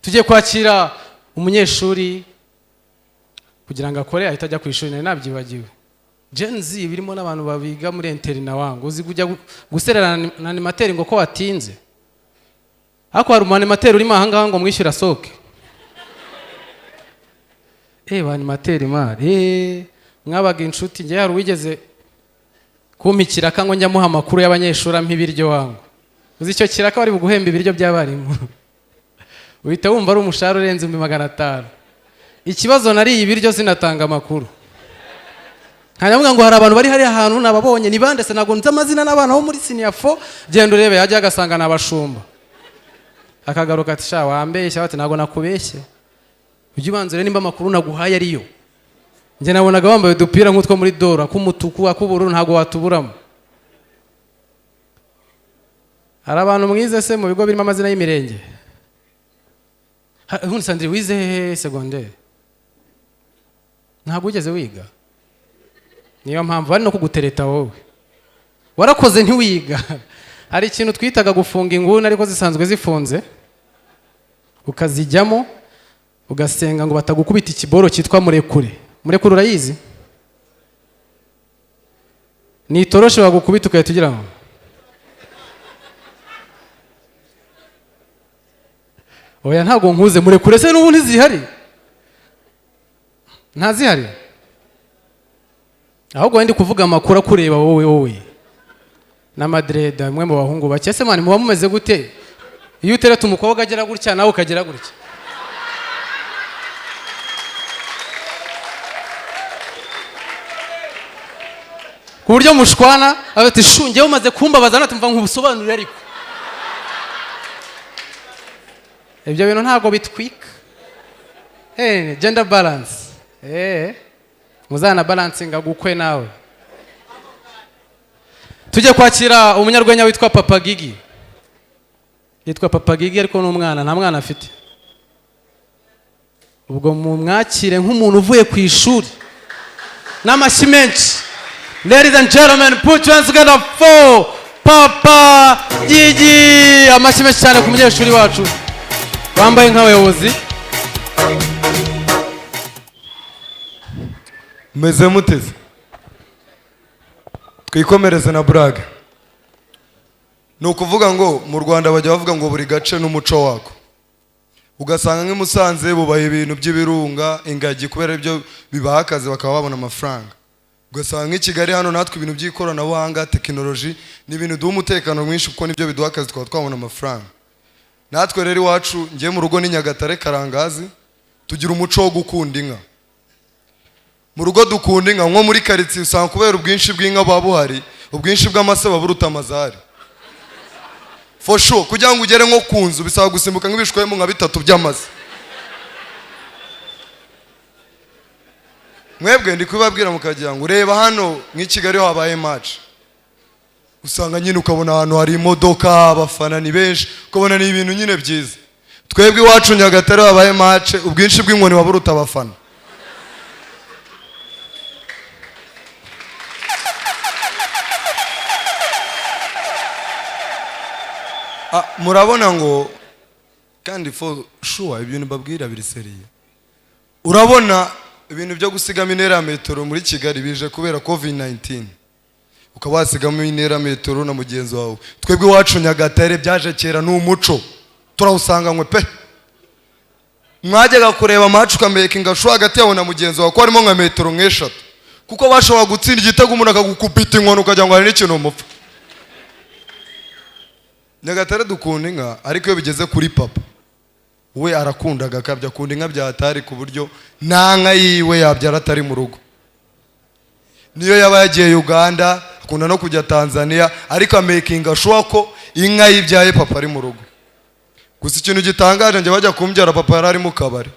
Tugiye kwakira umunyeshuri kugira ngo akore ahita ajya ku ishuri, nari nabyibagiwe. Gen Z birimo n'abantu babiga muri interina wangu, uzi kujya gusererana na animateur ngo ko watinze. Ako hari animateur urimo ahangaha ngo mwishyura soke. Ba animateur mari, mwabaga inshuti, ngiye hari wigeze kumpikira kango njya muha makuru y'abanyeshuri mpibiryo wangu. Uzi icyo kiraka bari buguhemba ibiryo by'abarimu. Uhita wumva ari umushahara urenze 500. Ikibazo nari ibiryo sinatanga makuru. Nkanyavuga ngo hari abantu bari hari ahantu nababonye ni bande se nago nzi amazina n'abana bo muri senior 4, genda urebe yajya agasanga nabashumba. Akagaruka ati sha wambeshya bati nago nakubeshye. Ujye ubanzure nimba makuru naguhaye ariyo. Nje nabonaga bambaye udupira nk'utwo muri Dora k'umutuku ak'ubururu ntago watuburamo. Hari abantu mwize se mu bigo birimo amazina y'imirenge. Ubundi Sandri wize secondaire. Ntago ugeze wiga. Niyo mpamvu bari no kugutereta wowe. Warakoze ntiwiga. Hari ikintu twitaga gufunga inguni ariko zisanzwe zifunze. Ukazijyamo ugasenga ngo batagukubita ikiboro cyitwa murekure. Murekure urayizi? Ni toroshe bagukubita ukahita ugira ngo. Oya ntago nkuze murekure se n'ubundi zihari. Ntazihari. Ahubwo ndi kuvuga amakuru akureba wowe. Na Madrid mwe mu bahungu bake se mani muba mumeze gute? Iyo utereta umukobwa agera gutya nawe ukagera gutya. Ku buryo mushwana abati shungeho umaze kumbabaza natumva nk'ubusobanurira ariko. Ibyo bintu ntago bitwika. Gender balance. Muzana balancing agukwe nawe. Tujye kwakira umunyarwenya witwa Papa Gigi. Yitwa Papa Gigi ariko n'umwana nta mwana afite. Ubwo mu mwakire nk'umuntu uvuye ku ishuri. N'amashyi menshi. Ladies and gentlemen, put your hands together for Papa Gigi. Amashyi menshi cyane ku munyeshuri wacu. Bambaye nk'abayobozi. Meze muteze. Twikomereze na Braga. Nukuvuga ngo mu Rwanda bajya bavuga ngo buri gace n'umuco wako. Ugasanga nk'Musanze bubaye ibintu by'ibirunga, ingagi kubera ibyo bibahakaze bakaba babona amafaranga. Ugasanga nk'Kigali hano natwe ibintu by'ikoranabuhanga, technology ni ibintu duha umutekano mwinshi kuko nibyo biduhakaze twabona amafaranga. Natwe rero iwacu ngiye mu rugo ni Nyagatare Karangazi, tugira umuco wo gukunda inka. Mu rugo dukunda inka nko muri quartier usanga kubera ubwinshi bw'inka babuhari, ubwinshi bw'amase baburuta amazari. For sure kugira ngo ugere nko kunzu bisaba gusimbuka nk'ibishwemo nka 3 by'amase. Mwebwe ndi kubabwira mukagira ngo ureba hano nk'Ikigali habaye match. Usanga nyine ukabona ahantu hari imodoka, abafana ni benshi, ukabona ni ibintu nyine byiza. Twebwe iwacu Nyagatare habaye match, ubwinshi bw'inkoni baburuta abafana. Murabona ngo kandi for sure ibintu babwira biri seriye. Urabona ibintu byo gusigama intera metero muri Kigali bije kubera COVID-19. Ukaba wasigama intera metero na mugenzi wawe. Twebwe iwacu Nyagatare byaje kera n'umuco. Turawusanganywe pe. Mwajyaga kureba match ukamekinga sho hagati yawe na mugenzi wawe ko harimo nka metero nk'eshatu. Kuko bashobora gutsinda igitego umuntu akagukubita inkono ukajya ngo hari n'ikintu umupfa. Nyagatare dukunda inka ariko iyo bigeze kuri papa we arakundaga akabya akunda inka byatari ku buryo nta nka yiwe yabyara atari mu rugo. Niyo yaba yagiye Uganda akunda no kujya Tanzania ariko amakinga sure ko inka yibyaye papa ari mu rugo. Gusa ikintu gitangaje nje bajya kumbyara papa yari ari mu kabari.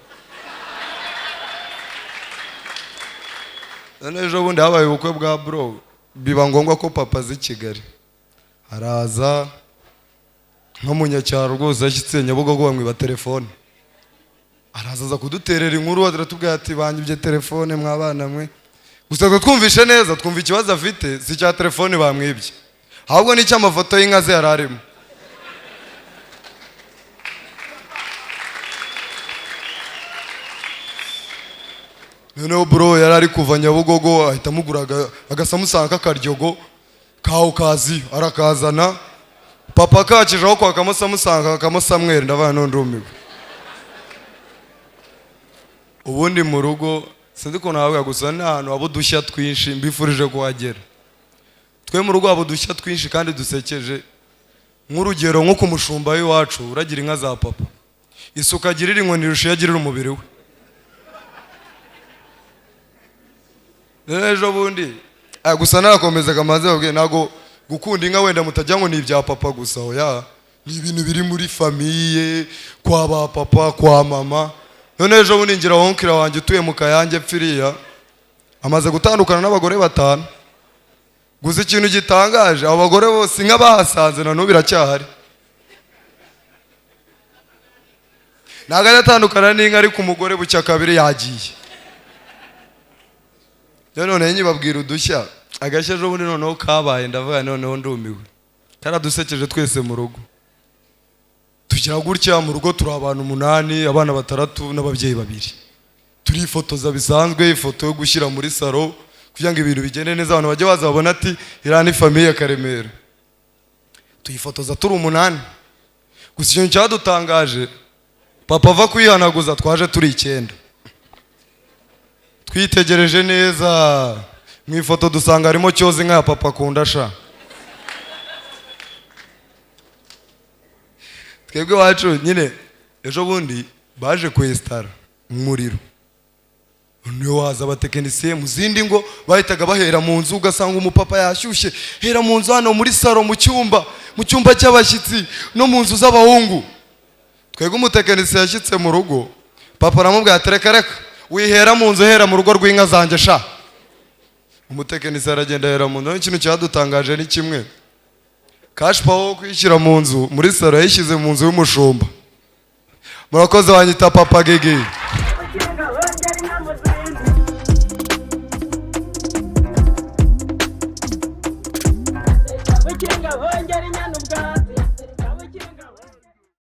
Ejo bundi habaye ubukwe bwa bro biba ngombwa ko papa azi Kigali. Araza nk'umunyacyaro rwose ashyitse Nyabugogo bamwiba telefone. Arazaza kuduterera inkuru aratubwira ati banyibye telefone mwabana mwe. Gusa twumvishe neza twumva ikibazo afite si cya telefone bamwibye. Ahubwo ni cy'amafoto y'inka ze yararimo. noneho bro yari ari kuva Nyabugogo ahita amugura agasamusanga k'akaryogo kaho kazi arakazana papa kakijeho kwa kamusamusanga kamusamwera ndavana nondumiwe ubundi mu rugo sinzi ko nawe gusa n'ahantu abo dushya twinshi mbifurije kuhagera twe mu rugo abo dushya twinshi kandi dusekeje nk'urugero nko ku mushumba w'iwacu uragira inka za papa isuka agirira inkoni irusha yagirira umubiri we ejo bundi gusa narakomezaga amaze babwiye nago gukunda inka wenda mutajya ngo ni ibya papa gusa oya ni ibintu biri muri famiye kwa ba papa kwa mama none ejo bundi ngira wonkira wanjye utuye mu Kayange pfiriya amaze gutandukana n'abagore 5 gusa ikintu gitangaje abo bagore bose inka bahasanze na n'ubu biracyahari naga yatandukana n'inka ariko umugore bucya kabiri yagiye none nyibabwira udushya agashya ejo bundi noneho kabaye ndavuga noneho ndumiwe karadusekeje twese mu rugo tugira gutya mu rugo turi abantu 8 abana 3 n'ababyeyi 2 turifotoza bisanzwe ifoto yo gushyira muri salo kugira ngo ibintu bigende neza abantu bajye baza babona ati iriya ni famiye ya Karemera tuyifotoza turi 8 gusa ikintu cyadutangaje papa ava kwihanaguza twaje turi 9 twitegereje neza mu ifoto dusanga harimo cyoze nka papa akunda sha twebwe wacu nyine ejo bundi baje kwestara umuriro niyo waza abatekinisiye mu zindi ngo bahitaga bahera mu nzu ugasanga umupapa yashyushye hera mu nzu hano muri saro mu cyumba cy'abashyitsi no mu nzu z'abahungu twebwe umutekinisiye yashyitse mu rugo papa aramubwira ati reka wihera mu nzu hera mu rugo rw'inka zanjye sha umutekinisiye aragenda hera mu nzu ikintu cyadutangaje ni kimwe cash power wo kwishyira mu nzu muri saro yayishyize mu nzu y'umushumba murakoze wanyita papa Gigi